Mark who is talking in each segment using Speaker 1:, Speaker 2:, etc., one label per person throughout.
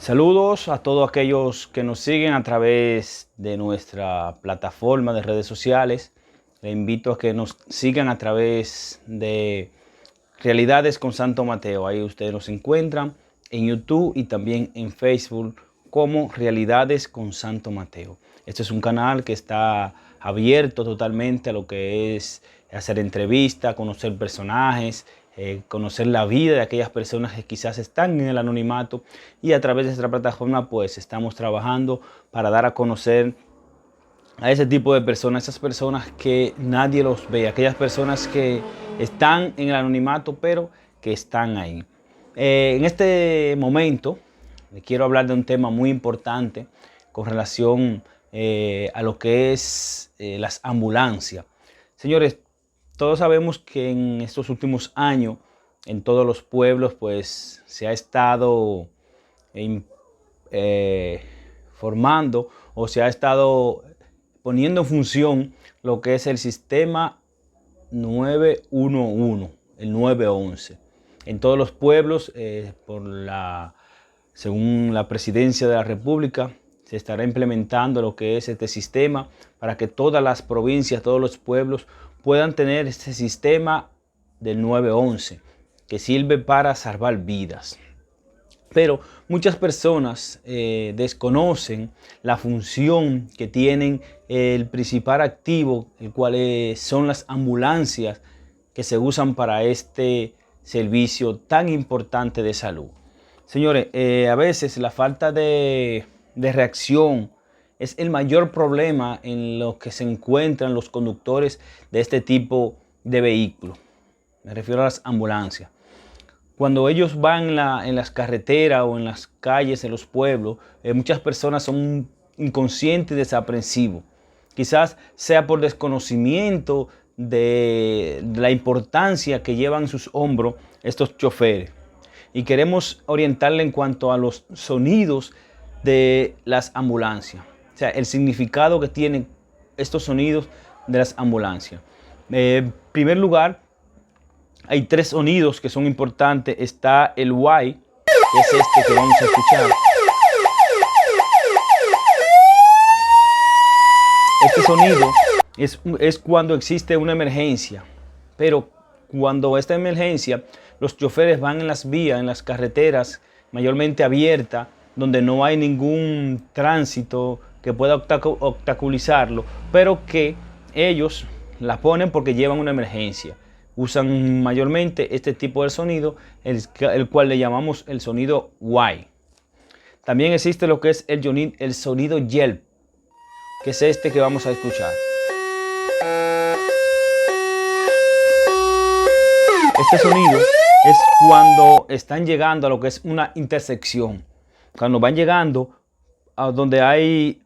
Speaker 1: Saludos a todos aquellos que nos siguen a través de nuestra plataforma de redes sociales. Les invito a que nos sigan a través de Realidades con Santo Mateo. Ahí ustedes nos encuentran en YouTube y también en Facebook como Realidades con Santo Mateo. Este es un canal que está abierto totalmente a lo que es hacer entrevistas, conocer personajes, conocer la vida de aquellas personas que quizás están en el anonimato, y a través de esta plataforma pues estamos trabajando para dar a conocer a ese tipo de personas, esas personas que nadie los ve, aquellas personas que están en el anonimato pero que están ahí. En este momento les quiero hablar de un tema muy importante con relación a lo que es las ambulancias. Señores, todos sabemos que en estos últimos años en todos los pueblos pues se ha estado formando o se ha estado poniendo en función lo que es el sistema 911, el 911. En todos los pueblos, según la Presidencia de la República, se estará implementando lo que es este sistema para que todas las provincias, todos los pueblos puedan tener este sistema del 911 que sirve para salvar vidas. Pero muchas personas desconocen la función que tienen el principal activo, el cual son las ambulancias que se usan para este servicio tan importante de salud. Señores, a veces la falta de reacción es el mayor problema en lo que se encuentran los conductores de este tipo de vehículos. Me refiero a las ambulancias. Cuando ellos van en las carreteras o en las calles, en los pueblos, muchas personas son inconscientes y desaprensivos. Quizás sea por desconocimiento de la importancia que llevan en sus hombros estos choferes. Y queremos orientarle en cuanto a los sonidos de las ambulancias. O sea, el significado que tienen estos sonidos de las ambulancias. En primer lugar, hay tres sonidos que son importantes. Está el Y, que es este que vamos a escuchar. Este sonido es cuando existe una emergencia. Pero cuando esta emergencia, los choferes van en las vías, en las carreteras mayormente abiertas, donde no hay ningún tránsito que pueda obstaculizarlo, pero que ellos la ponen porque llevan una emergencia. Usan mayormente este tipo de sonido, el cual le llamamos el sonido Y. También existe lo que es el sonido Yelp, que es este que vamos a escuchar. Este sonido es cuando están llegando a lo que es una intersección. Cuando van llegando a donde hay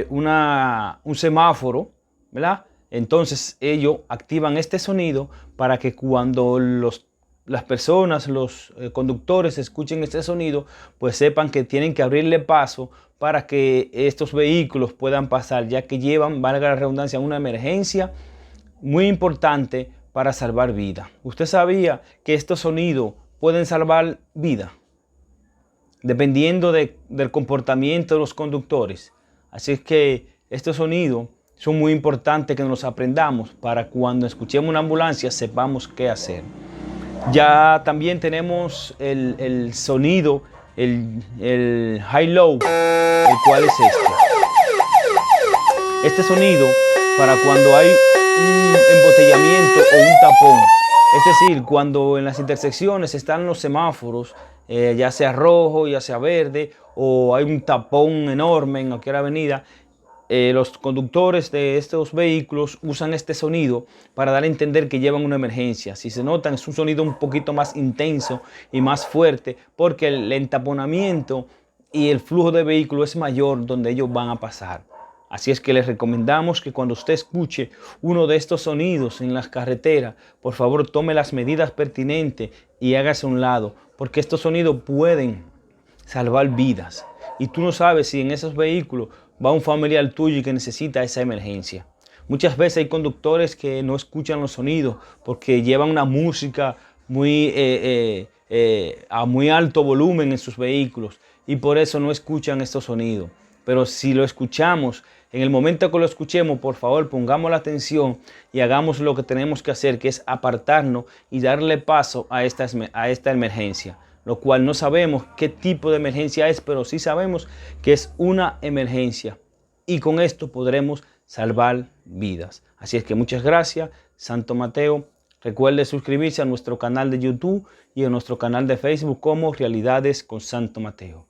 Speaker 1: un semáforo, ¿verdad? Entonces ellos activan este sonido para que cuando las personas, los conductores escuchen este sonido, pues sepan que tienen que abrirle paso para que estos vehículos puedan pasar, ya que llevan, valga la redundancia, una emergencia muy importante para salvar vida. ¿Usted sabía que estos sonidos pueden salvar vida? Dependiendo del comportamiento de los conductores. Así es que estos sonidos son muy importantes que nos los aprendamos para cuando escuchemos una ambulancia sepamos qué hacer. Ya también tenemos el sonido, el high-low, el cual es este. Este sonido para cuando hay un embotellamiento o un tapón. Es decir, cuando en las intersecciones están los semáforos, ya sea rojo, ya sea verde, o hay un tapón enorme en cualquier avenida, los conductores de estos vehículos usan este sonido para dar a entender que llevan una emergencia. Si se notan, es un sonido un poquito más intenso y más fuerte porque el entaponamiento y el flujo de vehículos es mayor donde ellos van a pasar. Así es que les recomendamos que cuando usted escuche uno de estos sonidos en las carreteras, por favor tome las medidas pertinentes y hágase a un lado, porque estos sonidos pueden salvar vidas. Y tú no sabes si en esos vehículos va un familiar tuyo y que necesita esa emergencia. Muchas veces hay conductores que no escuchan los sonidos porque llevan una música a muy alto volumen en sus vehículos y por eso no escuchan estos sonidos. Pero si lo escuchamos, en el momento que lo escuchemos, por favor, pongamos la atención y hagamos lo que tenemos que hacer, que es apartarnos y darle paso a esta emergencia. Lo cual no sabemos qué tipo de emergencia es, pero sí sabemos que es una emergencia. Y con esto podremos salvar vidas. Así es que muchas gracias, Santo Mateo. Recuerde suscribirse a nuestro canal de YouTube y a nuestro canal de Facebook como Realidades con Santo Mateo.